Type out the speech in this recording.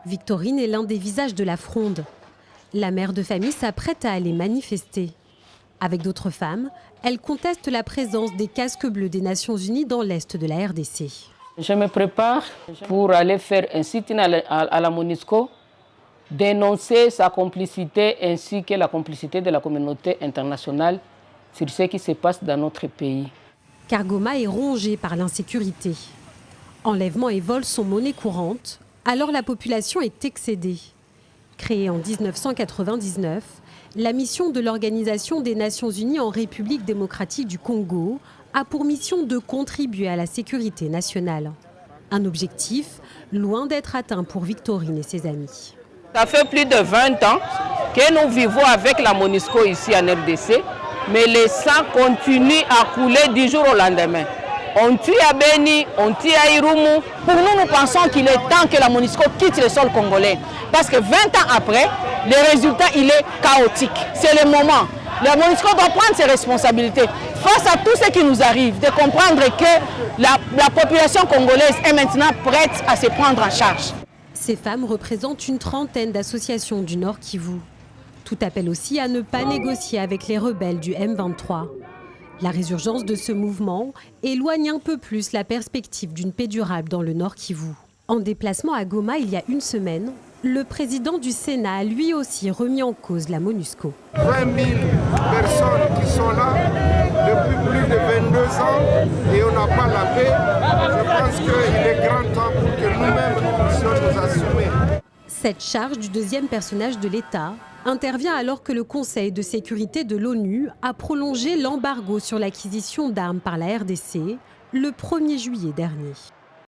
Victorine est l'un des visages de la fronde. La mère de famille s'apprête à aller manifester. Avec d'autres femmes, elle conteste la présence des casques bleus des Nations Unies dans l'est de la RDC. Je me prépare pour aller faire un sit-in à la MONUSCO, dénoncer sa complicité ainsi que la complicité de la communauté internationale sur ce qui se passe dans notre pays. Car Goma est rongée par l'insécurité. Enlèvements et vols sont monnaie courante, alors la population est excédée. Créée en 1999, la mission de l'Organisation des Nations Unies en République démocratique du Congo a pour mission de contribuer à la sécurité nationale. Un objectif loin d'être atteint pour Victorine et ses amis. Ça fait plus de 20 ans que nous vivons avec la MONUSCO ici en RDC, mais le sang continue à couler du jour au lendemain. On tue à Beni, on tue à Irumu. Pour nous, nous pensons qu'il est temps que la MONUSCO quitte le sol congolais. Parce que 20 ans après, le résultat il est chaotique. C'est le moment. La MONUSCO doit prendre ses responsabilités face à tout ce qui nous arrive, de comprendre que la population congolaise est maintenant prête à se prendre en charge. Ces femmes représentent une trentaine d'associations du Nord Kivu. Tout appelle aussi à ne pas négocier avec les rebelles du M23. La résurgence de ce mouvement éloigne un peu plus la perspective d'une paix durable dans le Nord Kivu. En déplacement à Goma il y a une semaine, le président du Sénat a lui aussi remis en cause la MONUSCO. 20 000 personnes qui sont là depuis plus de 22 ans et on n'a pas la paix. Je pense qu'il est grand temps pour que nous-mêmes nous puissions nous assumer. Cette charge du deuxième personnage de l'État intervient alors que le Conseil de sécurité de l'ONU a prolongé l'embargo sur l'acquisition d'armes par la RDC le 1er juillet dernier.